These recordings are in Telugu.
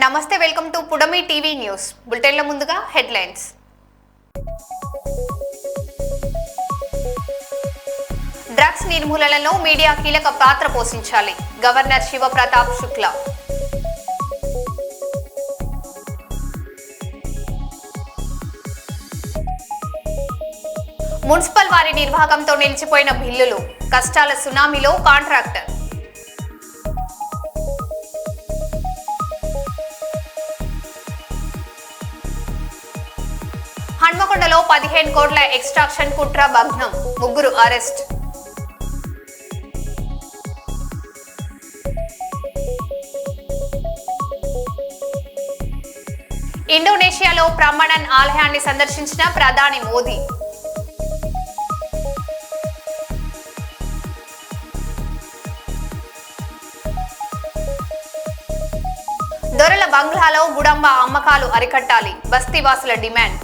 నమస్తే, వెల్కమ్ టు పుడమి టీవీ న్యూస్. బులెటిన్ల ముందుగా హెడ్లైన్స్. డ్రగ్స్ నిర్మూలనలో మీడియా కీలక పాత్ర పోషించాలి. గవర్నర్ శివప్రతాప్ శుక్లా. మున్సిపల్ వారి నిర్వాహకంతో నిలిచిపోయిన బిల్లులు, కష్టాల సునామీలో కాంట్రాక్టర్. హన్మకొండలో 15 కోట్ల ఎక్స్ట్రాక్షన్ కుట్ర భగ్నం, 3 అరెస్ట్. ఇండోనేషియాలో ప్రాంబణన్ ఆలయాన్ని సందర్శించిన ప్రధాని మోదీ. దొరల బంగ్లాలో గుడంబ అమ్మకాలు అరికట్టాలి, బస్తీవాసుల డిమాండ్.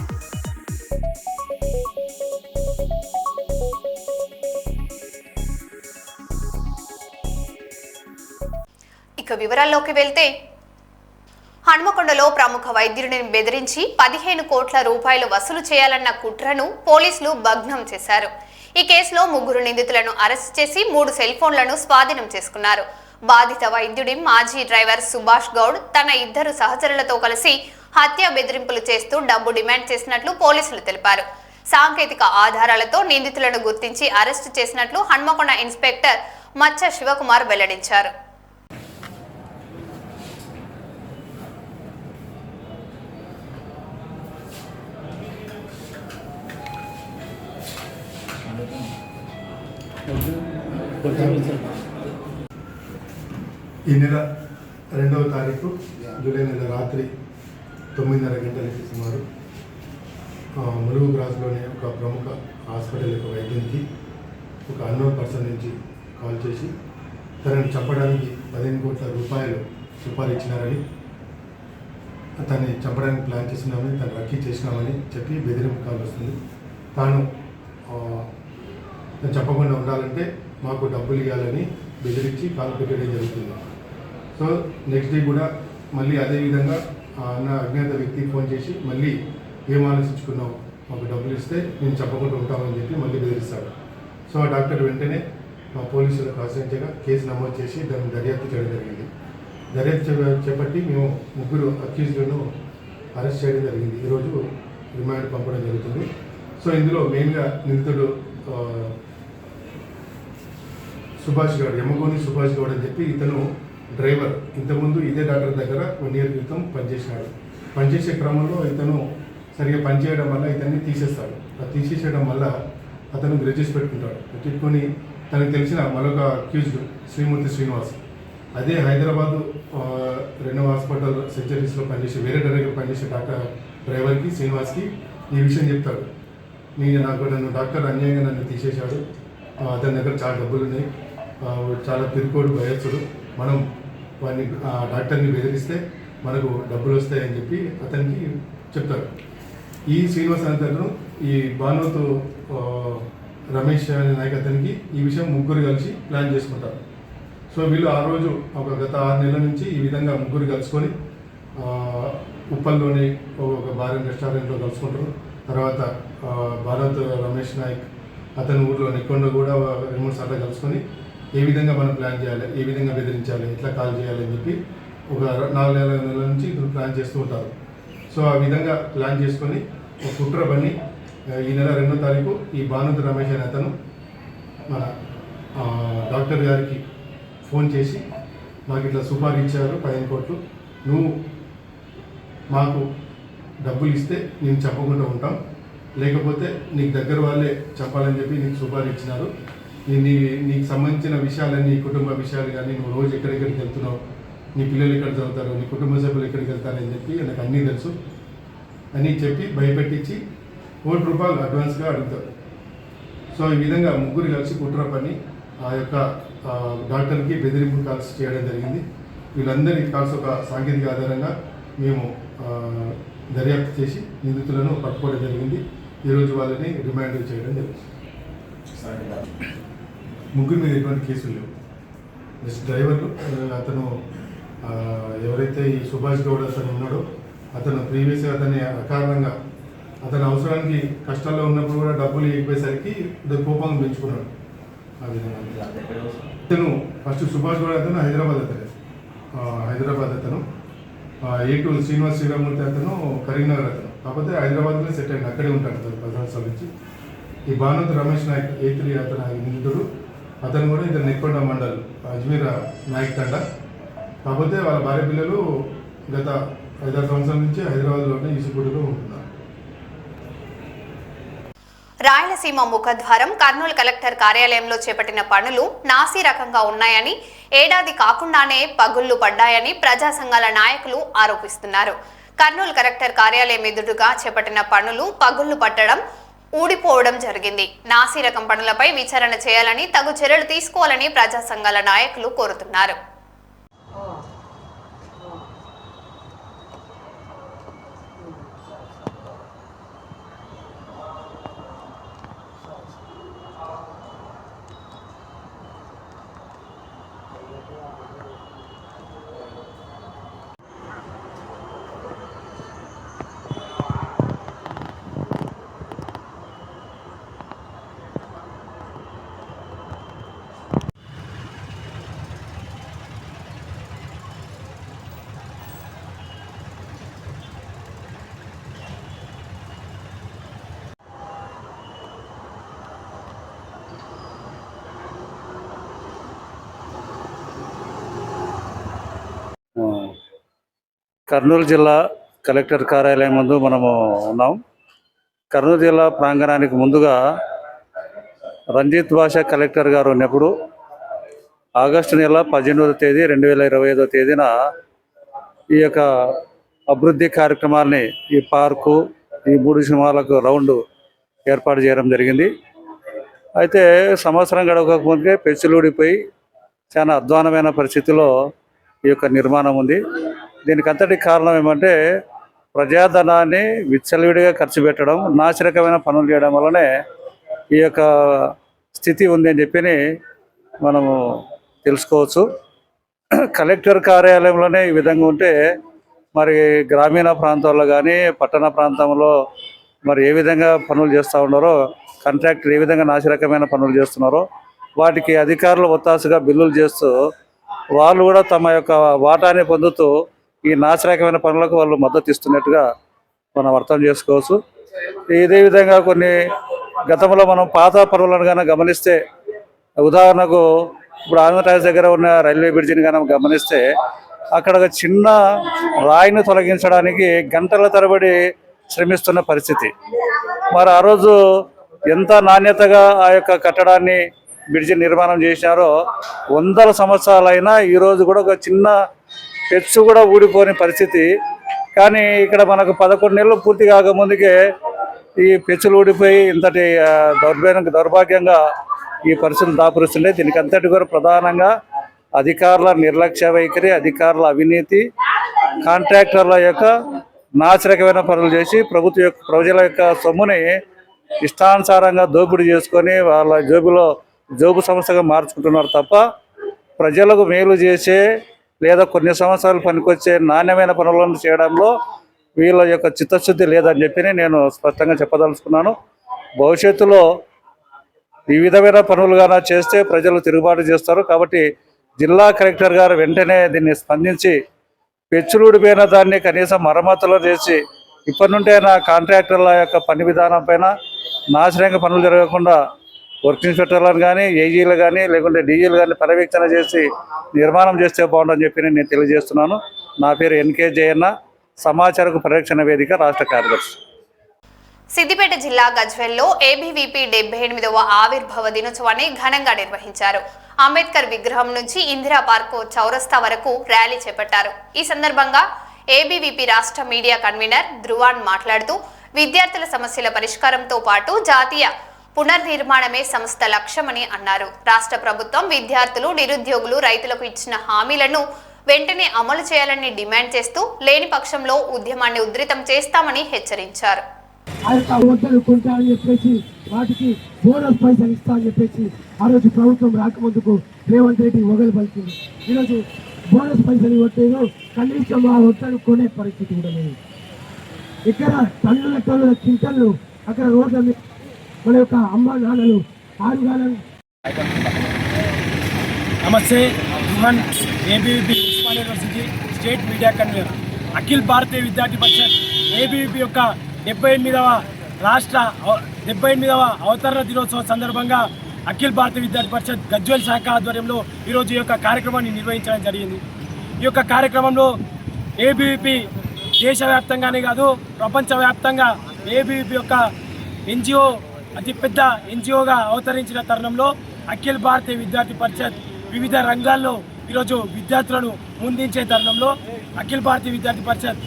ఇక వివరాల్లోకి వెళ్తే, హన్మకొండలో ప్రముఖ వైద్యుడిని బెదిరించి 15 కోట్ల రూపాయలు వసూలు చేయాలన్న కుట్రను పోలీసులు భగ్నం చేశారు. ఈ కేసులో 3 నిందితులను అరెస్ట్ చేసి 3 సెల్ ఫోన్లను స్వాధీనం చేసుకున్నారు. బాధిత వైద్యుడి మాజీ డ్రైవర్ సుభాష్ గౌడ్ తన 2 సహచరులతో కలిసి హత్య బెదిరింపులు చేస్తూ డబ్బు డిమాండ్ చేసినట్లు పోలీసులు తెలిపారు. సాంకేతిక ఆధారాలతో నిందితులను గుర్తించి అరెస్టు చేసినట్లు హన్మకొండ ఇన్స్పెక్టర్ మచ్చ శివకుమార్ వెల్లడించారు. ఈ నెల 2వ తారీఖు జూలై నెల రాత్రి 9:30 గంటలకి సుమారు ములుగు క్రాస్లోని ఒక ప్రముఖ హాస్పిటల్ యొక్క వైద్యునికి ఒక అన్నోన్ పర్సన్ నుంచి కాల్ చేసి తనని చంపడానికి 15 కోట్ల రూపాయలు సుపారీ ఇచ్చినారని, తనని చంపడానికి ప్లాన్ చేసినామని, తను రక్కీ చేసినామని చెప్పి బెదిరింపు కాల్ వస్తుంది. తాను చెప్పకుండా ఉండాలంటే మాకు డబ్బులు ఇవ్వాలని బెదిరించి కాల్ పెట్టడం జరుగుతుంది. సో నెక్స్ట్ డే కూడా మళ్ళీ అదేవిధంగా అన్న అజ్ఞాత వ్యక్తికి ఫోన్ చేసి మళ్ళీ ఏం ఆలోచించుకున్నావు, మాకు డబ్బులు ఇస్తే మేము చెప్పకుండా ఉంటామని చెప్పి మళ్ళీ బెదిరిస్తాడు. సో ఆ డాక్టర్ వెంటనే మా పోలీసులకు ఆశ్రయించగా కేసు నమోదు చేసి దాన్ని దర్యాప్తు చేయడం జరిగింది. దర్యాప్తు చేపట్టి మేము 3 అక్యూజ్లను అరెస్ట్ చేయడం జరిగింది. ఈరోజు రిమాండ్ పంపడం జరుగుతుంది. సో ఇందులో మెయిన్గా నిందితుడు సుభాష్ గౌడ్, యమగోని సుభాష్ గౌడ్ అని చెప్పి ఇతను డ్రైవర్. ఇంతకుముందు ఇదే డాక్టర్ దగ్గర 1 ఇయర్ క్రితం పనిచేసినాడు. పనిచేసే క్రమంలో ఇతను సరిగా పనిచేయడం వల్ల ఇతన్ని తీసేస్తాడు. అది తీసేసేయడం వల్ల అతను గ్రెడ్జెస్ పెట్టుకుంటాడు. పెట్టుకొని తనకు తెలిసిన మరొక అక్యూజ్డ్ శ్రీమూర్తి శ్రీనివాస్, అదే హైదరాబాదు 2వ హాస్పిటల్ సెంచరీస్లో పనిచేసే వేరే దగ్గర పనిచేసే డ్రైవర్కి శ్రీనివాస్కి ఈ విషయం చెప్తాడు. నన్ను డాక్టర్ అన్యాయంగా నన్ను తీసేశాడు, అతని దగ్గర చాలా డబ్బులు ఉన్నాయి, చాలా పిరుకోడు వయస్సుడు, మనం వాడిని డాక్టర్ని బెదిరిస్తే మనకు డబ్బులు వస్తాయని చెప్పి అతనికి చెప్తారు. ఈ శ్రీనివాస్ అతను ఈ భానుతు రమేష్ అనే నాయక్ అతనికి ఈ విషయం 3 కలిసి ప్లాన్ చేసుకుంటారు. సో వీళ్ళు ఆ రోజు గత 6 నెలల నుంచి ఈ విధంగా 3 కలుసుకొని ఉప్పల్లోని ఒక బార్ అండ్ రెస్టారెంట్లో కలుసుకుంటారు. తర్వాత భారత్ రమేష్ నాయక్ అతని ఊర్లో నెక్కొండ కూడా 2-3 సార్లు కలుసుకొని ఏ విధంగా మనం ప్లాన్ చేయాలి, ఏ విధంగా బెదిరించాలి, ఎట్లా కాల్ చేయాలని చెప్పి ఒక 4 నెలల నుంచి ప్లాన్ చేస్తూ ఉంటారు. సో ఆ విధంగా ప్లాన్ చేసుకొని ఒక కుట్ర పని ఈ నెల 2వ తారీఖు ఈ భానుత్ రమేష్ అనే అతను మన డాక్టర్ గారికి ఫోన్ చేసి మాకు ఇట్లా సుపారీ ఇచ్చారు 15 కోట్లు, నువ్వు మాకు డబ్బులు ఇస్తే నేను చెప్పకుండా ఉంటాం, లేకపోతే నీకు దగ్గర వాళ్ళే చెప్పాలని చెప్పి నీకు సుపారీ ఇచ్చినారు, నీకు సంబంధించిన విషయాలన్నీ, నీ కుటుంబ విషయాలు కానీ, నువ్వు రోజు ఎక్కడెక్కడికి వెళ్తున్నావు, నీ పిల్లలు ఎక్కడ చదువుతారు, నీ కుటుంబ సభ్యులు ఎక్కడికి వెళ్తారని చెప్పి నాకు అన్నీ తెలుసు అని చెప్పి భయపెట్టించి 1 కోటి రూపాయలు అడ్వాన్స్గా అడుగుతారు. సో ఈ విధంగా 3 కలిసి కుట్ర పని ఆ యొక్క డాక్టర్కి బెదిరింపు కాల్స్ చేయడం జరిగింది. వీళ్ళందరి కాల్స్ ఒక సాంకేతిక ఆధారంగా మేము దర్యాప్తు చేసి నిందితులను పట్టుకోవడం జరిగింది. ఈరోజు వాళ్ళని రిమాండ్ చేయడం జరిగింది. 3 మీద ఎటువంటి కేసులు లేవు. జస్ట్ డ్రైవర్లు అతను ఎవరైతే ఈ సుభాష్ గౌడ్ అతను ఉన్నాడో అతను ప్రీవియస్గా అతన్ని అకారణంగా అతని అవసరానికి కష్టాల్లో ఉన్నప్పుడు కూడా డబ్బులు ఇవ్వేసరికి ఇద్దరు కోపంగా పెంచుకున్నాడు. ఆ విధంగా అతను ఫస్ట్ సుభాష్ గౌడ్ అతను హైదరాబాద్ అతను A2 శ్రీనివాస్ శ్రీరామూర్తి అతను కరీంనగర్ అతను. కాకపోతే హైదరాబాద్లో సెట్ అయింది, అక్కడే ఉంటాడు అతను 10 సంవత్సరాల నుంచి. ఈ భానుత్ రమేష్ నాయక్ A3 అతను నిందితుడు. అతను కూడా ఇతను నెక్కొండ మండల్ అజ్మీర్ నాయక్ తండ. కాకపోతే వాళ్ళ భార్య పిల్లలు గత 5-6 సంవత్సరాల నుంచి హైదరాబాద్లోనే ఈసుగూడలో ఉంటున్నారు. రాయలసీమ ముఖద్వారం కర్నూలు కలెక్టర్ కార్యాలయంలో చేపట్టిన పనులు నాసీ రకంగా ఉన్నాయని, ఏడాది కాకుండానే పగుళ్లు పడ్డాయని ప్రజా సంఘాల నాయకులు ఆరోపిస్తున్నారు. కర్నూలు కలెక్టర్ కార్యాలయం ఎదురుగా చేపట్టిన పనులు పగుళ్లు పట్టడం, ఊడిపోవడం జరిగింది. నాసీ రకం పనులపై విచారణ చేయాలని, తగు చర్యలు తీసుకోవాలని ప్రజా సంఘాల నాయకులు కోరుతున్నారు. కర్నూలు జిల్లా కలెక్టర్ కార్యాలయం ముందు మనము ఉన్నాం. కర్నూలు జిల్లా ప్రాంగణానికి ముందుగా రంజిత్ భాషా కలెక్టర్ గారు ఉన్నప్పుడు ఆగస్టు నెల 18వ తేదీ 2025వ తేదీన ఈ యొక్క అభివృద్ధి కార్యక్రమాల్ని, ఈ పార్కు, ఈ 3 సినిమాలకు రౌండ్ ఏర్పాటు చేయడం జరిగింది. అయితే సంవత్సరం గడవకముందే పెచ్చులూడిపోయి చాలా అధ్వానమైన పరిస్థితిలో ఈ యొక్క నిర్మాణం ఉంది. దీనికి అంతటి కారణం ఏమంటే ప్రజాధనాన్ని విచ్చలవిడిగా ఖర్చు పెట్టడం, నాసిరకమైన పనులు చేయడం వల్లనే ఈ యొక్క స్థితి ఉంది అని చెప్పి మనము తెలుసుకోవచ్చు. కలెక్టర్ కార్యాలయంలోనే ఈ విధంగా ఉంటే మరి గ్రామీణ ప్రాంతాల్లో కానీ పట్టణ ప్రాంతంలో మరి ఏ విధంగా పనులు చేస్తూ ఉన్నారో, కాంట్రాక్టర్ ఏ విధంగా నాసిరకమైన పనులు చేస్తున్నారో వాటికి అధికారులు ఒత్తాసుగా బిల్లులు చేస్తూ వాళ్ళు కూడా తమ యొక్క వాటాని పొందుతూ ఈ నాసిరకమైన పనులకు వాళ్ళు మద్దతు ఇస్తున్నట్టుగా మనం అర్థం చేసుకోవచ్చు. ఇదే విధంగా కొన్ని గతంలో మనం పాత పనులను కనుక గమనిస్తే, ఉదాహరణకు ఇప్పుడు ఆంధ్రప్రదేశ్ దగ్గర ఉన్న రైల్వే బ్రిడ్జిని కనుక గమనిస్తే అక్కడ ఒక చిన్న రాయిని తొలగించడానికి గంటల తరబడి శ్రమిస్తున్న పరిస్థితి. మరి ఆ రోజు ఎంత నాణ్యతగా ఆ యొక్క కట్టడాన్ని, బ్రిడ్జి నిర్మాణం చేసినారో 100 సంవత్సరాలైనా ఈరోజు కూడా ఒక చిన్న పెచ్చు కూడా ఊడిపోని పరిస్థితి. కానీ ఇక్కడ మనకు 11 నెలలు పూర్తి కాకముందుకే ఈ పెచ్చులు ఊడిపోయి ఇంతటి దౌర్భాగ్యంగా ఈ పరిస్థితులు దాపురిస్తుండే. దీనికి అంతటి కూడా ప్రధానంగా అధికారుల నిర్లక్ష్య వైఖరి, అధికారుల అవినీతి, కాంట్రాక్టర్ల యొక్క నాసిరకమైన పనులు చేసి ప్రజల యొక్క సొమ్ముని ఇష్టానుసారంగా దోపిడీ చేసుకొని వాళ్ళ జోబు సంస్థగా మార్చుకుంటున్నారు తప్ప ప్రజలకు మేలు చేసే లేదా కొన్ని సంవత్సరాలు పనికొచ్చే నాణ్యమైన పనులను చేయడంలో వీళ్ళ యొక్క చిత్తశుద్ధి లేదని చెప్పి నేను స్పష్టంగా చెప్పదలుచుకున్నాను. భవిష్యత్తులో ఈ విధమైన పనులుగా చేస్తే ప్రజలు తిరుగుబాటు చేస్తారు. కాబట్టి జిల్లా కలెక్టర్ గారు వెంటనే దీన్ని స్పందించి పెచ్చులుడిపోయిన దాన్ని కనీసం మరమ్మతులు చేసి ఇప్పటి నుండి నా కాంట్రాక్టర్ల యొక్క పని విధానం పైన నాశనంగా పనులు జరగకుండా వర్క్ ఇన్స్పెక్టర్లను కానీ, ఏజీలు కానీ, లేకుంటే డీజీలు కానీ పర్యవేక్షణ చేసి నిర్మాణం చేస్తే బాగుంటుందని చెప్పి నేను తెలియజేస్తున్నాను. నా పేరు ఎన్కే జయన్న, సమాచార పరిరక్షణ వేదిక రాష్ట్ర కార్యదర్శి. సిద్దిపేట జిల్లా గజ్వేల్లో ఏబీవీపీ 78వ ఆవిర్భావ దినోత్సవాన్ని ఘనంగా నిర్వహించారు. అంబేద్కర్ విగ్రహం నుంచి ఇందిరా పార్క్ చౌరస్తా వరకు ర్యాలీ చేపట్టారు. ఈ సందర్భంగా ఏబీవీపీ రాష్ట్ర మీడియా కన్వీనర్ ధ్రువాన్ మాట్లాడుతూ విద్యార్థుల సమస్యల పరిష్కారంతో పాటు జాతీయ పునర్నిర్మాణమే సంస్థ లక్ష్యమని అన్నారు. రాష్ట్ర ప్రభుత్వం విద్యార్థులు, నిరుద్యోగులు, రైతులకు ఇచ్చిన హామీలను వెంటనే అమలు చేయాలని డిమాండ్ చేస్తూ లేని పక్షంలో ఉద్యమాన్ని ఉధృతం చేస్తామని హెచ్చరించారు. వాటికి బోనస్ పైసలు ఇస్తా అని చెప్పేసి ఆ రోజు ప్రభుత్వం రాకముందుకు రేవంత్ రెడ్డి మొగలు పలికింది. ఈరోజు బోనస్ పైసలు ఇవ్వట్లేదు, కనీసం ఆ ఒట్టను కొనే పరిస్థితి కూడా లేదు. ఇక్కడ టన్నుల చింతలు అక్కడ రోడ్ల మీద మన యొక్క అమ్మ నాన్నలు ఆరుగాలం. నమస్తే, Ruhan ABVP Osmania university state media convener. Akhil Bharatiya Vidyarthi Parishad ABVP యొక్క 78వ అవతరణ దినోత్సవం సందర్భంగా అఖిల్ భారతీయ విద్యార్థి పరిషత్ గజ్వేల్ శాఖ ఆధ్వర్యంలో ఈరోజు ఈ యొక్క కార్యక్రమాన్ని నిర్వహించడం జరిగింది. ఈ యొక్క కార్యక్రమంలో ఏబీవీపీ దేశవ్యాప్తంగానే కాదు ప్రపంచవ్యాప్తంగా ఏబీవీపీ యొక్క ఎన్జిఓ అతిపెద్ద ఎన్జిఓగా అవతరించిన తరుణంలో అఖిల్ భారతీయ విద్యార్థి పరిషత్ వివిధ రంగాల్లో ఈరోజు విద్యార్థులను ముందుంచే తరుణంలో అఖిల్ భారతీయ విద్యార్థి పరిషత్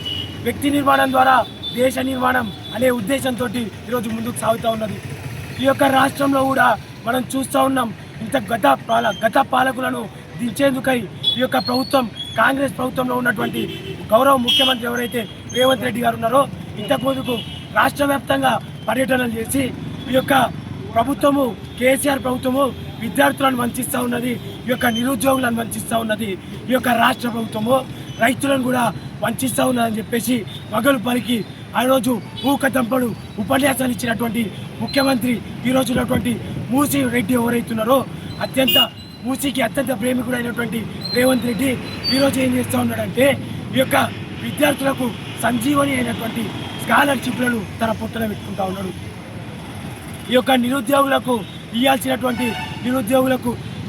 వ్యక్తి నిర్మాణం ద్వారా దేశ నిర్మాణం అనే ఉద్దేశంతో ఈరోజు ముందుకు సాగుతూ ఉన్నది. ఈ యొక్క రాష్ట్రంలో కూడా మనం చూస్తూ ఉన్నాం. ఇంత గత పాలకులను దించేందుకై ఈ యొక్క ప్రభుత్వం, కాంగ్రెస్ ప్రభుత్వంలో ఉన్నటువంటి గౌరవ ముఖ్యమంత్రి ఎవరైతే రేవంత్ రెడ్డి గారు ఉన్నారో ఇంతకుముందుకు రాష్ట్ర వ్యాప్తంగా పర్యటనలు చేసి ఈ యొక్క ప్రభుత్వము, కేసీఆర్ ప్రభుత్వము విద్యార్థులను వంచిస్తూ ఉన్నది, ఈ యొక్క నిరుద్యోగులను వంచిస్తూ ఉన్నది, ఈ యొక్క రాష్ట్ర ప్రభుత్వము రైతులను కూడా వంచిస్తూ ఉన్నదని చెప్పేసి పగలు పలికి ఆ రోజు ఊకదంపడు ఉపన్యాసాలు ఇచ్చినటువంటి ముఖ్యమంత్రి ఈరోజు ఉన్నటువంటి మూసీ రెడ్డి ఎవరైతున్నారో మూసీకి అత్యంత ప్రేమికుడు అయినటువంటి రేవంత్ రెడ్డి ఈరోజు ఏం చేస్తూ ఉన్నాడంటే ఈ యొక్క విద్యార్థులకు సంజీవని అయినటువంటి స్కాలర్షిప్లను తన పుట్టన పెట్టుకుంటా ఉన్నాడు. ఈ యొక్క నిరుద్యోగులకు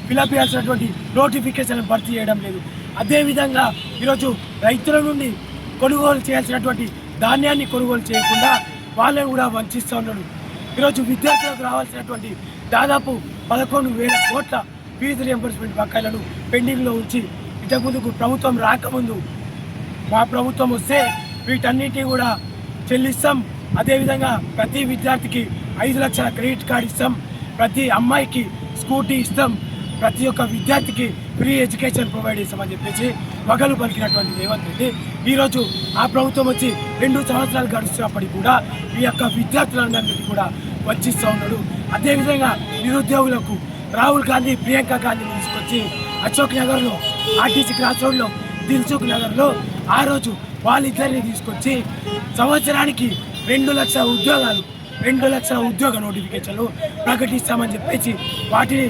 ఫిలప్ చేయాల్సినటువంటి నోటిఫికేషన్ భర్తీ చేయడం లేదు. అదేవిధంగా ఈరోజు రైతుల నుండి కొనుగోలు చేయాల్సినటువంటి ధాన్యాన్ని కొనుగోలు చేయకుండా వాళ్ళని కూడా వంచిస్తూ ఉన్నాడు. ఈరోజు విద్యార్థులకు రావాల్సినటువంటి దాదాపు 11,000 కోట్ల ఫీజు రియంబర్స్మెంట్ బకాయిలను పెండింగ్లో ఉంచి ఇంతకుముందుకు ప్రభుత్వం రాకముందు మా ప్రభుత్వం వస్తే వీటన్నిటినీ కూడా చెల్లిస్తాం, అదేవిధంగా ప్రతి విద్యార్థికి 5 లక్షల క్రెడిట్ కార్డు ఇస్తాం, ప్రతి అమ్మాయికి స్కూటీ ఇస్తాం, ప్రతి ఒక్క విద్యార్థికి ఫ్రీ ఎడ్యుకేషన్ ప్రొవైడ్ చేస్తామని చెప్పేసి పగలు పలికినటువంటి రేవంత్ రెడ్డి ఈరోజు ఆ ప్రభుత్వం వచ్చి 2 సంవత్సరాలు గడుస్తున్నప్పటికీ కూడా ఈ యొక్క విద్యార్థులందరికీ కూడా వంచిస్తూ ఉన్నాడు. అదేవిధంగా నిరుద్యోగులకు రాహుల్ గాంధీ, ప్రియాంక గాంధీని తీసుకొచ్చి అశోక్ నగర్లో, ఆర్టీసీ క్రాస్ రోడ్లో, దిల్సుఖ్ నగర్లో ఆ రోజు వాళ్ళిద్దరిని తీసుకొచ్చి సంవత్సరానికి 2 లక్షల ఉద్యోగ నోటిఫికేషన్లు ప్రకటిస్తామని చెప్పేసి వాటిని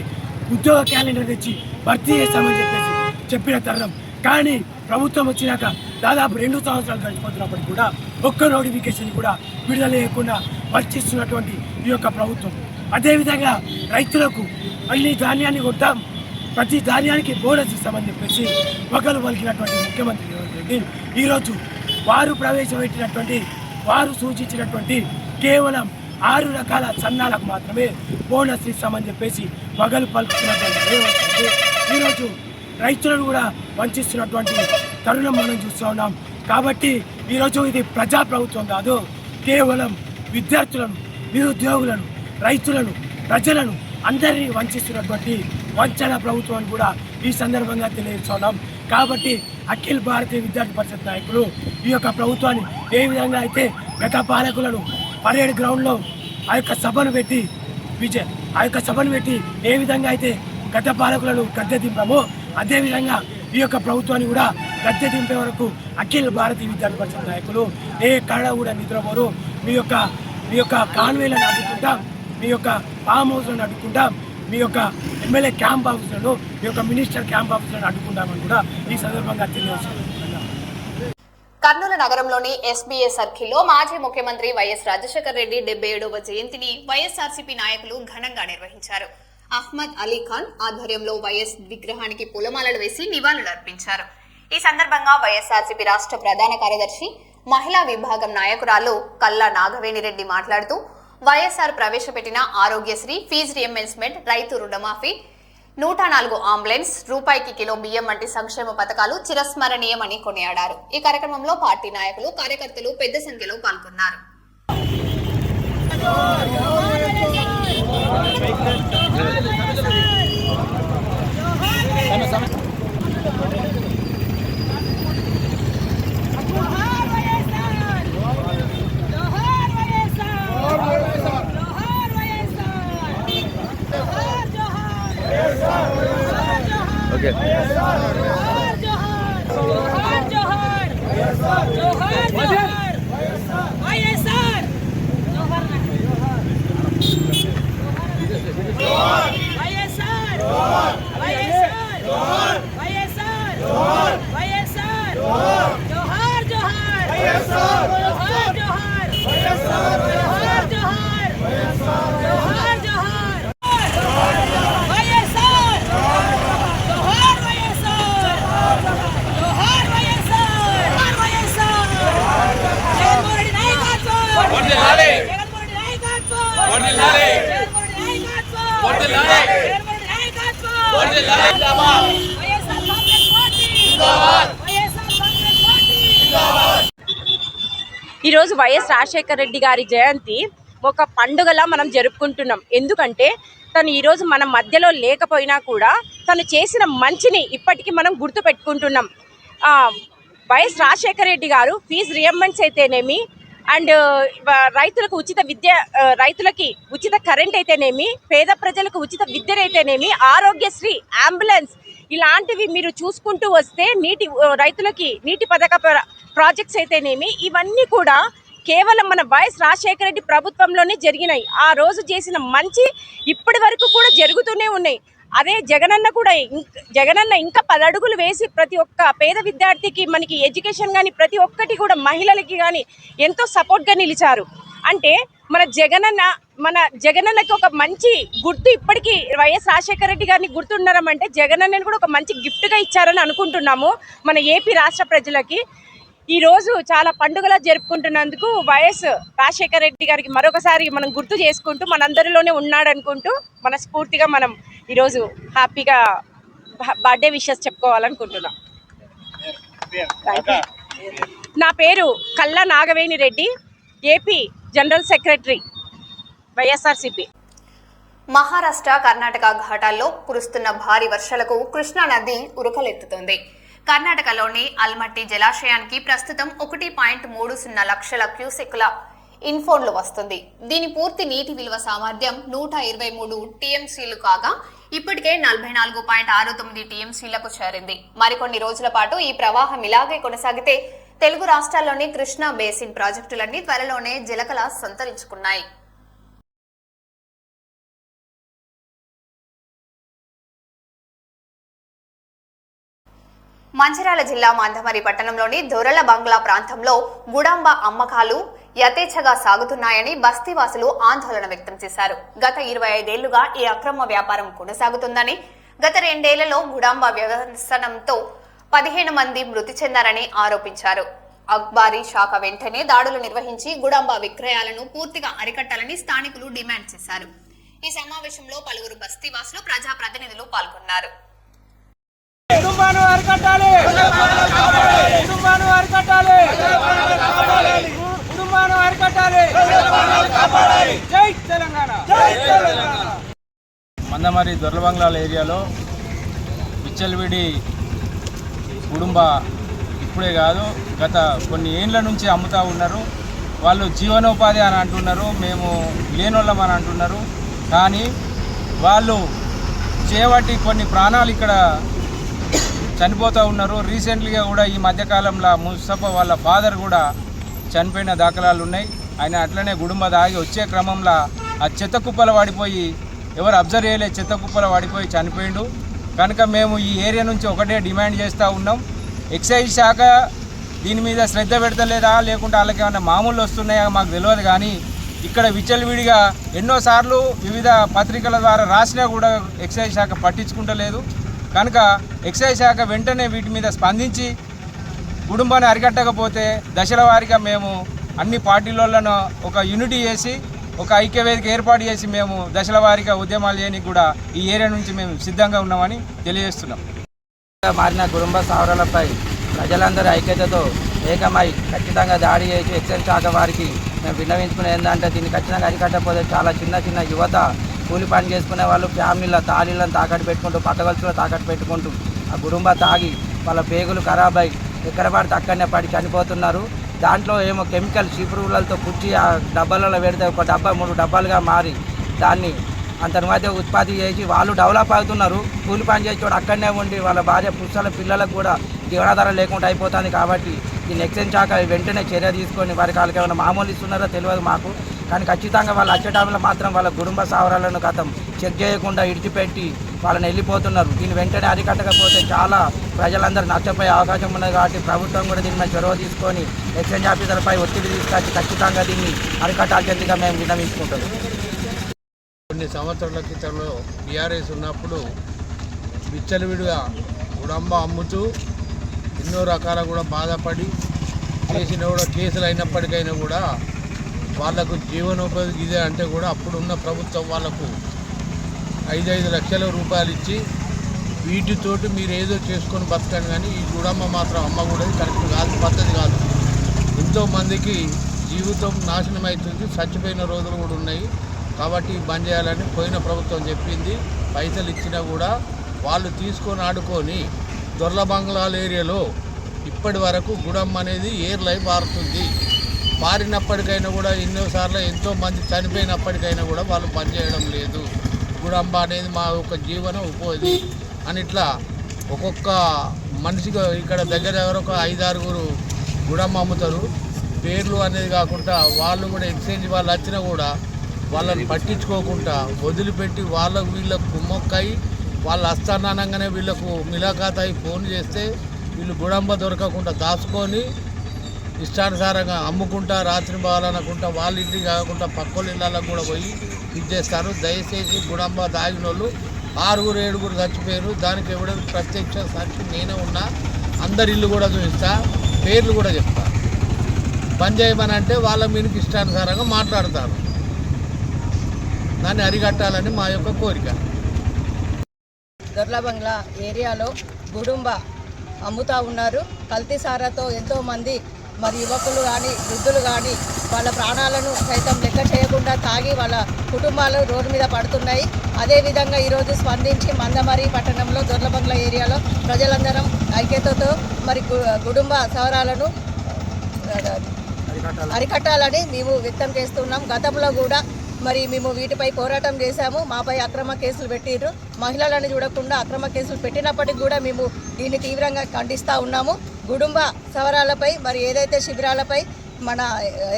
ఉద్యోగ క్యాలెండర్ తెచ్చి భర్తీ చేస్తామని చెప్పేసి చెప్పిన తరుణం. కానీ ప్రభుత్వం వచ్చినాక దాదాపు 2 సంవత్సరాలు గడిచిపోతున్నప్పటికీ కూడా ఒక్క నోటిఫికేషన్ కూడా విడుదల చేయకుండా వర్తిస్తున్నటువంటి ఈ యొక్క ప్రభుత్వం. అదేవిధంగా రైతులకు మళ్ళీ ధాన్యాన్ని కొట్టాం, ప్రతి ధాన్యానికి బోనస్ ఇస్తామని చెప్పేసి పగలు పలికినటువంటి ముఖ్యమంత్రి రేవంత్ రెడ్డి ఈరోజు వారు సూచించినటువంటి కేవలం 6 రకాల సన్నాలకు మాత్రమే బోనస్ ఇస్తామని చెప్పేసి పగలు పలుకుతున్నటువంటి రేవంత్ రెడ్డి ఈరోజు రైతులను కూడా వంచిస్తున్నటువంటి తరుణం మనం చూస్తూ ఉన్నాం. కాబట్టి ఈరోజు ఇది ప్రజాప్రభుత్వం కాదు, కేవలం విద్యార్థులను, నిరుద్యోగులను, రైతులను, ప్రజలను అందరినీ వంచిస్తున్నటువంటి వంచన ప్రభుత్వం అని కూడా ఈ సందర్భంగా తెలియజేస్తున్నాం. కాబట్టి అఖిల్ భారతీయ విద్యార్థి పరిషత్ నాయకులు ఈ యొక్క ప్రభుత్వాన్ని ఏ విధంగా అయితే గత పాలకులను పరేడ్ గ్రౌండ్లో ఆ యొక్క సభను పెట్టి ఏ విధంగా అయితే గత పాలకులను గద్దె దింపామో అదేవిధంగా ఈ యొక్క ప్రభుత్వాన్ని కూడా గద్దె దింపే వరకు అఖిల్ భారతీయ విద్యార్థి పరిషత్ నాయకులు ఏ కళ కూడా నిద్రపోరు. మీ యొక్క కాన్వేలను అడ్డుకుంటాం, మీ యొక్క ఫామ్ హౌస్లను అడ్డుకుంటాం, మీ యొక్క ఎమ్మెల్యే క్యాంప్ ఆఫీసులను, మీ యొక్క మినిస్టర్ క్యాంప్ ఆఫీసులను అడ్డుకుంటామని కూడా ఈ సందర్భంగా తెలియజేస్తున్నారు. కర్నూలు నగరంలోని ఎస్బీఏ సర్కిల్లో మాజీ ముఖ్యమంత్రి వైఎస్ రాజశేఖర రెడ్డి 77వ జయంతిని వైఎస్ఆర్సీపీ నాయకులు ఘనంగా నిర్వహించారు. అహ్మద్ అలీ ఖాన్ ఆధ్వర్యంలో వైఎస్ విగ్రహానికి పూలమాలలు వేసి నివాళులర్పించారు. ఈ సందర్భంగా వైఎస్ఆర్సీపీ రాష్ట్ర ప్రధాన కార్యదర్శి, మహిళా విభాగం నాయకురాలు కల్లా నాగవేణిరెడ్డి మాట్లాడుతూ వైఎస్ఆర్ ప్రవేశపెట్టిన ఆరోగ్యశ్రీ, ఫీజు రియంబర్స్మెంట్, రైతు రుణమాఫీ, 104 అంబులెన్స్, రూపాయికి కిలో బియ్యం వంటి సంక్షేమ పథకాలు చిరస్మరణీయమని కొనియాడారు. ఈ కార్యక్రమంలో పార్టీ నాయకులు, కార్యకర్తలు పెద్ద సంఖ్యలో పాల్గొన్నారు. Okay. ఈరోజు వైఎస్ రాజశేఖర రెడ్డి గారి జయంతి ఒక పండుగలా మనం జరుపుకుంటున్నాం. ఎందుకంటే తను ఈరోజు మన మధ్యలో లేకపోయినా కూడా తను చేసిన మంచిని ఇప్పటికీ మనం గుర్తు పెట్టుకుంటున్నాం. వైఎస్ రాజశేఖర రెడ్డి గారు ఫీజు రియంబర్స్ అయితేనేమి, అండ్ రైతులకు ఉచిత విద్య, రైతులకి ఉచిత కరెంట్ అయితేనేమి, పేద ప్రజలకు ఉచిత విద్యనైతేనేమి, ఆరోగ్యశ్రీ, అంబులెన్స్ ఇలాంటివి మీరు చూసుకుంటూ వస్తే రైతులకి నీటి పథక ప్రాజెక్ట్స్ అయితేనేమి, ఇవన్నీ కూడా కేవలం మన వైఎస్ రాజశేఖర రెడ్డి ప్రభుత్వంలోనే జరిగినాయి. ఆ రోజు చేసిన మంచి ఇప్పటి వరకు కూడా జరుగుతూనే ఉన్నాయి. అదే జగనన్న ఇంకా 10 అడుగులు వేసి ప్రతి ఒక్క పేద విద్యార్థికి మనకి ఎడ్యుకేషన్ కానీ ప్రతి ఒక్కటి కూడా మహిళలకి కానీ ఎంతో సపోర్ట్గా నిలిచారు. అంటే మన జగనన్నకి ఒక మంచి గుర్తు ఇప్పటికీ వైఎస్ రాజశేఖర రెడ్డి గారిని గుర్తుండడం జగనన్నని కూడా ఒక మంచి గిఫ్ట్గా ఇచ్చారని అనుకుంటున్నాము మన ఏపీ రాష్ట్ర ప్రజలకి. ఈరోజు చాలా పండుగలా జరుపుకుంటున్నందుకు వైఎస్ రాజశేఖర రెడ్డి గారికి మరొకసారి మనం గుర్తు చేసుకుంటూ మనందరిలోనే ఉన్నాడనుకుంటూ మనస్ఫూర్తిగా మనం ఈరోజు హ్యాపీగా బర్త్డే విషెస్ చెప్పుకోవాలనుకుంటున్నాం. నా పేరు Kalla Nagaveni Reddy, AP general secretary, YSRCP. Maharashtra, Karnataka ఘాటాల్లో కురుస్తున్న భారీ వర్షాలకు కృష్ణా నది ఉరకలెత్తుతోంది. కర్ణాటకలోని అల్మట్టి జలాశయానికి ప్రస్తుతం 1.30 లక్షల క్యూసెక్కుల ఇన్ఫోన్లు వస్తుంది. దీని పూర్తి నీటి విలువ సామర్థ్యం 123 టీఎంసీలు కాగా ఇప్పటికే 44.69 టీఎంసీలకు చేరింది. మరికొన్ని రోజుల పాటు ఈ ప్రవాహం ఇలాగే కొనసాగితే తెలుగు రాష్ట్రాల్లోని కృష్ణా బేసిన్ ప్రాజెక్టులన్నీ త్వరలోనే జలకళ సంతరించుకున్నాయి. మంచిర్యాల జిల్లా మందమరి పట్టణంలోని దొరల బంగ్లా ప్రాంతంలో గుడాంబ అమ్మకాలు యథేచ్ఛగా సాగుతున్నాయని బస్తీవాసులు ఆందోళన వ్యక్తం చేశారు. గత 25 ఏళ్లుగా ఈ అక్రమ వ్యాపారం కొనసాగుతుందని, గత 2 ఏళ్లలో గుడాంబ వ్యసనంతో 15 మంది మృతి చెందారని ఆరోపించారు. అక్బారీ శాఖ వెంటనే దాడులు నిర్వహించి గుడాంబ విక్రయాలను పూర్తిగా అరికట్టాలని స్థానికులు డిమాండ్ చేశారు. ఈ సమావేశంలో పలువురు బస్తీవాసులు, ప్రజాప్రతినిధులు పాల్గొన్నారు. మందమరి దొరలబంగ్లాల ఏరియాలో విచ్చలవిడి కుటుంబ ఇప్పుడే కాదు గత కొన్ని ఏండ్ల నుంచి అమ్ముతూ ఉన్నారు. వాళ్ళు జీవనోపాధి అని అంటున్నారు, మేము లేనోళ్ళం అని అంటున్నారు. కానీ వాళ్ళు చేయబట్టి కొన్ని ప్రాణాలు ఇక్కడ చనిపోతూ ఉన్నారు. రీసెంట్లీగా కూడా ఈ మధ్యకాలంలో ముస్తఫా వాళ్ళ ఫాదర్ కూడా చనిపోయిన దాఖలాలు ఉన్నాయి. ఆయన అట్లనే గుడుంబ దాగి వచ్చే క్రమంలో ఆ చెత్త కుప్పలు పడిపోయి, ఎవరు అబ్జర్వ్ చేయలే, చెత్త కుప్పలు పడిపోయి చనిపోయిండు. కనుక మేము ఈ ఏరియా నుంచి ఒకటే డిమాండ్ చేస్తూ ఉన్నాం, ఎక్సైజ్ శాఖ దీని మీద శ్రద్ధ పెడతలేదా, లేకుంటే వాళ్ళకి ఏమైనా మామూలు వస్తున్నాయా మాకు తెలియదు. కానీ ఇక్కడ విచ్చలవిడిగా ఎన్నోసార్లు వివిధ పత్రికల ద్వారా రాసినా కూడా ఎక్సైజ్ శాఖ పట్టించుకుంటలేదు. కనుక ఎక్సైజ్ శాఖ వెంటనే వీటి మీద స్పందించి కుటుంబాన్ని అరికట్టకపోతే దశల వారీగా మేము అన్ని పార్టీలను ఒక యూనిటీ చేసి ఒక ఐక్యవేదిక ఏర్పాటు చేసి మేము దశల వారీగా ఉద్యమాలు చేయడానికి కూడా ఈ ఏరియా నుంచి మేము సిద్ధంగా ఉన్నామని తెలియజేస్తున్నాం. మారిన కుటుంబ స్థావరాలపై ప్రజలందరూ ఐక్యతతో ఏకమై ఖచ్చితంగా దాడి చేసి ఎక్సైజ్ శాఖ వారికి మేము విన్నవించుకునేది ఏంటంటే దీన్ని ఖచ్చితంగా అరికట్టకపోతే చాలా చిన్న యువత కూలి పని చేసుకునే వాళ్ళు ఫ్యామిలీల తాళీలను తాకట్టు పెట్టుకుంటూ, పట్టగొలుసులో తాకట్టు పెట్టుకుంటూ ఆ కుటుంబ తాగి వాళ్ళ పేగులు ఖరాబ్ అయి ఎక్కడ పడితే అక్కడనే పడి చనిపోతున్నారు. దాంట్లో ఏమో కెమికల్ చీపురులతో పుచ్చి ఆ డబ్బాలలో పెడితే ఒక డబ్బా 3 డబ్బాలుగా మారి దాన్ని అంతటి మధ్య ఉత్పత్తి చేసి వాళ్ళు డెవలప్ అవుతున్నారు. కూలి పని చేసేవాడు అక్కడనే ఉండి వాళ్ళ భార్య పుస్తల పిల్లలకు కూడా జీవనాధారం లేకుండా అయిపోతుంది. కాబట్టి ఈ ఎక్సైజ్ శాఖ వెంటనే చర్య తీసుకొని వారికి వాళ్ళకి ఏమైనా మామూలు ఇస్తున్నారో తెలియదు మాకు. కానీ ఖచ్చితంగా వాళ్ళు వచ్చే టైంలో మాత్రం వాళ్ళ కుటుంబ స్థావరాలను చెక్ చేయకుండా ఇడిచిపెట్టి వాళ్ళని వెళ్ళిపోతున్నారు. దీన్ని వెంటనే అరికట్టకపోతే చాలా ప్రజలందరూ నష్టపోయే అవకాశం ఉన్నది. కాబట్టి ప్రభుత్వం కూడా దీని మీద చొరవ తీసుకొని ఎక్సైజ్ ఆఫీసర్పై ఒత్తిడి తీసుకొచ్చి ఖచ్చితంగా దీన్ని అరికట్టాల్సిందిగా మేము విన్నవించుకుంటున్నాం. కొన్ని సంవత్సరాల క్రితంలో బీఆర్ఎస్ ఉన్నప్పుడు విచ్చలవిడిగా గుడంబ అమ్ముతూ ఎన్నో రకాల కూడా బాధపడి చేసిన కూడా కేసులు అయినప్పటికైనా కూడా వాళ్లకు జీవనోపాధి ఇదే అంటే కూడా అప్పుడున్న ప్రభుత్వం వాళ్లకు 5 లక్షల రూపాయలు ఇచ్చి వీటితోటి మీరు ఏదో చేసుకొని బతకండి, కానీ ఈ గుడమ్మ మాత్రం అమ్మ కూడా కరెక్ట్ కాదు, పద్ధతి కాదు. ఎంతోమందికి జీవితం నాశనం అవుతుంది, చచ్చిపోయిన రోజులు కూడా ఉన్నాయి. కాబట్టి బంద్ చేయాలని పోయిన ప్రభుత్వం చెప్పింది. పైసలు ఇచ్చినా కూడా వాళ్ళు తీసుకొని ఆడుకొని దొర్ల బంగ్లాల ఏరియాలో ఇప్పటి వరకు గుడమ్మ అనేది ఎయిర్ లైఫ్ పారుతుంది. పారినప్పటికైనా కూడా ఎన్నోసార్లు ఎంతోమంది చనిపోయినప్పటికైనా కూడా వాళ్ళు పనిచేయడం లేదు. గుడంబ అనేది మా ఒక జీవన ఉపాధి అని ఇట్లా ఒక్కొక్క మనిషిగా ఇక్కడ దగ్గర ఒక 5-6 గుడమ్మ అమ్ముతారు. పేర్లు అనేది కాకుండా వాళ్ళు కూడా ఎక్స్చేంజ్ వాళ్ళు వచ్చినా కూడా వాళ్ళని పట్టించుకోకుండా వదిలిపెట్టి వాళ్ళకు వీళ్ళకు కుమ్మొక్కాయి వాళ్ళు అస్థానంగానే వీళ్ళకు మిలాఖాత్ అయి ఫోన్ చేస్తే వీళ్ళు గుడంబ దొరకకుండా దాచుకొని ఇష్టానుసారంగా అమ్ముకుంటా రాత్రి బాగాలనుకుంటా వాళ్ళ ఇంటికి కాకుండా పక్కల ఇళ్ళకు కూడా పోయి ఇచ్చేస్తారు. దయచేసి గుడంబ తాగిన వాళ్ళు 6-7 చచ్చిపోయారు. దానికి ఎవడైనా ప్రత్యక్ష సాక్షి నేనే ఉన్నా. అందరి ఇల్లు కూడా చూపిస్తా, పేర్లు కూడా చెప్తా. బంద్ చేయమని అంటే వాళ్ళ మీదకి ఇష్టానుసారంగా మాట్లాడతారు. దాన్ని అరికట్టాలని మా యొక్క కోరిక. దొర్ల బంగ్లా ఏరియాలో గుడుంబ అమ్ముతూ ఉన్నారు. కల్తీ సారాతో ఎంతోమంది మరి యువకులు కానీ వృద్ధులు కానీ వాళ్ళ ప్రాణాలను సైతం లెక్క చేయకుండా తాగి వాళ్ళ కుటుంబాలు రోడ్డు మీద పడుతున్నాయి. అదేవిధంగా ఈరోజు స్పందించి మందమరి పట్టణంలో దొర్ల బంగ్లా ఏరియాలో ప్రజలందరం ఐక్యతతో మరి గుడుంబ సవరాలను అరికట్టాలని మేము వ్యక్తం చేస్తున్నాం. గతంలో కూడా మరి మేము వీటిపై పోరాటం చేశాము. మాపై అక్రమ కేసులు పెట్టిర్రు. మహిళలను చూడకుండా అక్రమ కేసులు పెట్టినప్పటికీ కూడా మేము దీన్ని తీవ్రంగా ఖండిస్తూ ఉన్నాము. గుడుంబ సవరాలపై మరి ఏదైతే శిబిరాలపై మన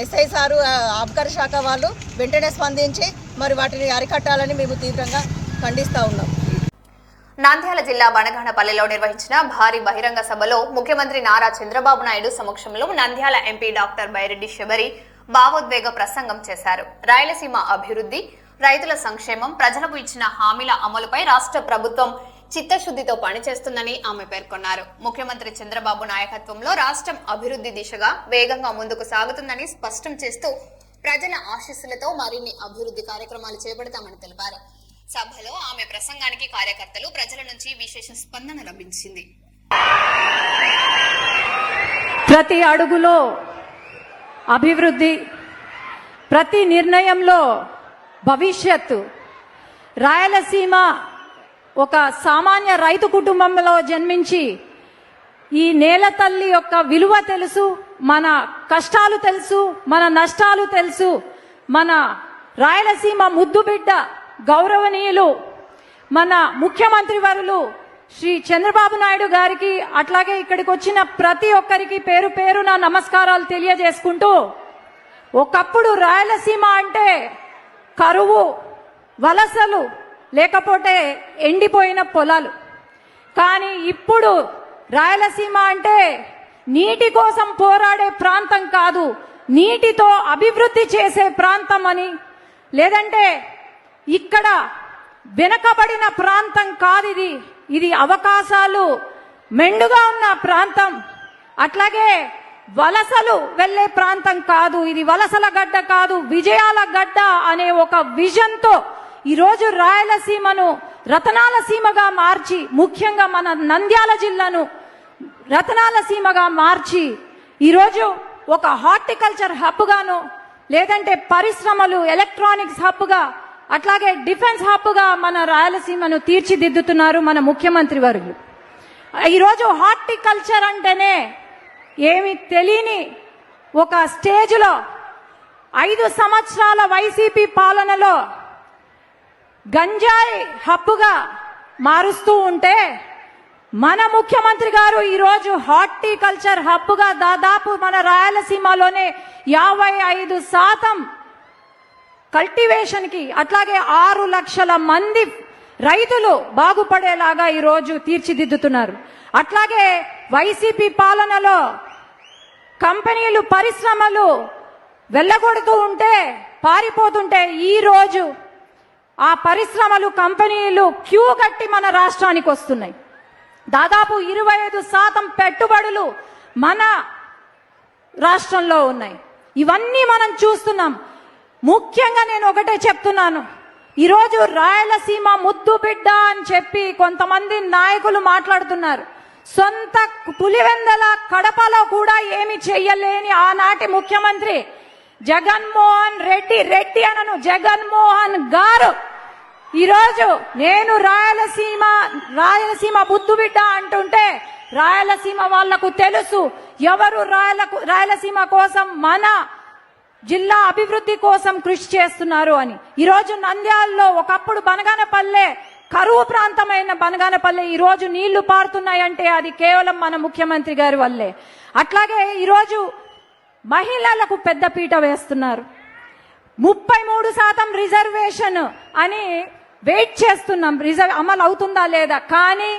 ఎస్ఐ సారు ఆబ్కారీ శాఖ వాళ్ళు వెంటనే స్పందించి మరి వాటిని అరికట్టాలని మేము తీవ్రంగా ఖండిస్తూ ఉన్నాం. నంద్యాల జిల్లా బనగానపల్లెలో నిర్వహించిన భారీ బహిరంగ సభలో ముఖ్యమంత్రి నారా చంద్రబాబు నాయుడు సమక్షంలో నంద్యాల ఎంపీ డాక్టర్ బైరెడ్డి శబరి భావోద్వేగ ప్రసంగం చేశారు. రాయలసీమ అభివృద్ధి, రైతుల సంక్షేమం, ప్రజలకు ఇచ్చిన హామీల అమలుపై రాష్ట్ర ప్రభుత్వం చిత్తశుద్ధితో పనిచేస్తుందని ఆమె పేర్కొన్నారు. ముఖ్యమంత్రి చంద్రబాబు నాయకత్వంలో రాష్ట్రం అభివృద్ధి దిశగా వేగంగా ముందుకు సాగుతుందని స్పష్టం చేస్తూ ప్రజల ఆశీస్సులతో మరిన్ని అభివృద్ధి కార్యక్రమాలు చేపడతామని తెలిపారు. సభలో ఆమె ప్రసంగానికి కార్యకర్తలు, ప్రజల నుంచి విశేష స్పందన లభించింది. ప్రతి అడుగులో అభివృద్ధి, ప్రతి నిర్ణయంలో భవిష్యత్తు. రాయలసీమ ఒక సామాన్య రైతు కుటుంబంలో జన్మించి ఈ నేల తల్లి యొక్క విలువ తెలుసు, మన కష్టాలు తెలుసు, మన నష్టాలు తెలుసు. మన రాయలసీమ ముద్దు బిడ్డ గౌరవనీయులు మన ముఖ్యమంత్రి వర్యులు శ్రీ చంద్రబాబు నాయుడు గారికి, అట్లాగే ఇక్కడికి వచ్చిన ప్రతి ఒక్కరికి పేరు పేరున నమస్కారాలు తెలియజేసుకుంటూ, ఒకప్పుడు రాయలసీమ అంటే కరువు, వలసలు, లేకపోతే ఎండిపోయిన పొలాలు. కానీ ఇప్పుడు రాయలసీమ అంటే నీటి కోసం పోరాడే ప్రాంతం కాదు, నీటితో అభివృద్ధి చేసే ప్రాంతం అని, లేదంటే ఇక్కడ వెనకబడిన ప్రాంతం కాదు ఇది అవకాశాలు మెండుగా ఉన్న ప్రాంతం. అట్లాగే వలసలు వెళ్లే ప్రాంతం కాదు, ఇది వలసల గడ్డ కాదు, విజయాల గడ్డ అనే ఒక విజన్తో ఈరోజు రాయలసీమను రతనాల సీమగా మార్చి, ముఖ్యంగా మన నంద్యాల జిల్లాను రతనాల సీమగా మార్చి ఈరోజు ఒక హార్టికల్చర్ హబ్ గాను, లేదంటే పరిశ్రమలు, ఎలక్ట్రానిక్స్ హబ్ గా, అట్లాగే డిఫెన్స్ హబ్ గా మన రాయలసీమను తీర్చిదిద్దుతున్నారు మన ముఖ్యమంత్రి వర్యులు. ఈరోజు హార్టికల్చర్ అంటేనే ఏమి తెలియని ఒక స్టేజ్లో 5 సంవత్సరాల వైసీపీ పాలనలో గంజాయి హబ్బుగా మారుస్తూ ఉంటే మన ముఖ్యమంత్రి గారు ఈరోజు హార్టికల్చర్ హబ్బుగా దాదాపు మన రాయలసీమలోనే 55% కల్టివేషన్ కి, అట్లాగే 6 లక్షల మంది రైతులు బాగుపడేలాగా ఈరోజు తీర్చిదిద్దుతున్నారు. అట్లాగే వైసీపీ పాలనలో కంపెనీలు, పరిశ్రమలు వెళ్ళగొడుతూ ఉంటే, పారిపోతుంటే ఈరోజు ఆ పరిశ్రమలు, కంపెనీలు క్యూ కట్టి మన రాష్ట్రానికి వస్తున్నాయి. దాదాపు 25% పెట్టుబడులు మన రాష్ట్రంలో ఉన్నాయి. ఇవన్నీ మనం చూస్తున్నాం. ముఖ్యంగా నేను ఒకటే చెప్తున్నాను, ఈరోజు రాయలసీమ ముద్దు బిడ్డ అని చెప్పి కొంతమంది నాయకులు మాట్లాడుతున్నారు. సొంత పులివెందల, కడపలో కూడా ఏమి చెయ్యలేని ఆనాటి ముఖ్యమంత్రి జగన్మోహన్ రెడ్డి, రెడ్డి అనను, జగన్మోహన్ గారు ఈరోజు నేను రాయలసీమ బుద్ధు బిడ్డ అంటుంటే రాయలసీమ వాళ్లకు తెలుసు ఎవరు రాయలసీమ కోసం మన జిల్లా అభివృద్ధి కోసం కృషి చేస్తున్నారు అని. ఈరోజు నంద్యాలలో ఒకప్పుడు బనగానపల్లె కరువు ప్రాంతమైన బనగానపల్లె ఈరోజు నీళ్లు పారుతున్నాయంటే అది కేవలం మన ముఖ్యమంత్రి గారి వల్లే. అట్లాగే ఈరోజు మహిళలకు పెద్దపీట వేస్తున్నారు. 33% రిజర్వేషన్ అని వెయిట్ చేస్తున్నాం, అమలు అవుతుందా లేదా. కానీ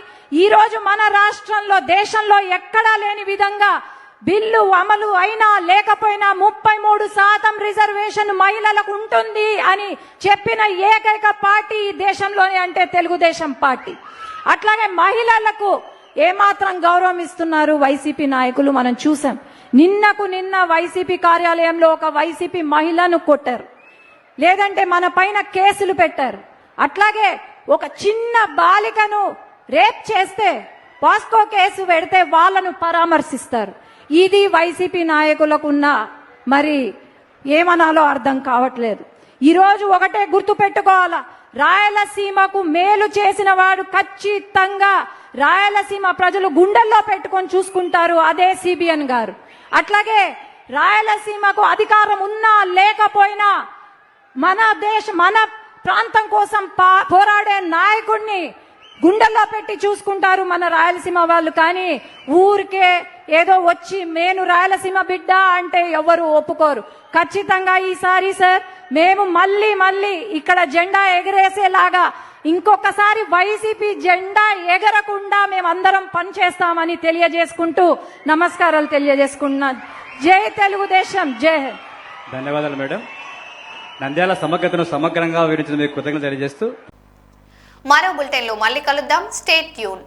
ఈరోజు మన రాష్ట్రంలో దేశంలో ఎక్కడా లేని విధంగా బిల్లు అమలు అయినా లేకపోయినా 33% రిజర్వేషన్ మహిళలకు ఉంటుంది అని చెప్పిన ఏకైక పార్టీ ఈ దేశంలోనే అంటే తెలుగుదేశం పార్టీ. అట్లాగే మహిళలకు ఏమాత్రం గౌరవం ఇస్తున్నారు వైసీపీ నాయకులు మనం చూసాం. నిన్న వైసీపీ కార్యాలయంలో ఒక వైసీపీ మహిళను కొట్టారు, లేదంటే మన పైన కేసులు పెట్టారు. అట్లాగే ఒక చిన్న బాలికను రేప్ చేస్తే పాస్కో కేసు పెడితే వాళ్ళను పరామర్శిస్తారు. ఇది వైసీపీ నాయకులకున్న మరి ఏమనాలో అర్థం కావట్లేదు. ఈరోజు ఒకటే గుర్తు పెట్టుకోవాలా, రాయలసీమకు మేలు చేసిన వాడు ఖచ్చితంగా రాయలసీమ ప్రజలు గుండెల్లో పెట్టుకొని చూసుకుంటారు, అదే సిబిఎన్ గారు. అట్లాగే రాయలసీమకు అధికారం ఉన్నా లేకపోయినా మన ప్రాంతం కోసం పోరాడే నాయకుడిని గుండెల్లో పెట్టి చూసుకుంటారు మన రాయలసీమ వాళ్ళు. కానీ ఊరికే ఏదో వచ్చి నేను రాయలసీమ బిడ్డ అంటే ఎవరు ఒప్పుకోరు. ఖచ్చితంగా ఈసారి సార్ మేము మళ్ళీ ఇక్కడ జెండా ఎగరేసేలాగా ఇంకొకసారి వైసీపీ జెండా ఎగరకుండా మేమందరం పనిచేస్తామని తెలియజేసుకుంటూ నమస్కారాలు తెలియజేసుకుంటున్నాను. జై తెలుగుదేశం, జై హింద్. ధన్యవాదాలు మేడం. నంద్యాల సమగ్రతను సమగ్రంగా వివరించిన మీకు కృతజ్ఞతలు తెలియజేస్తూ మరో బులెటిన్లో మళ్ళీ కలుద్దాం. Stay tune.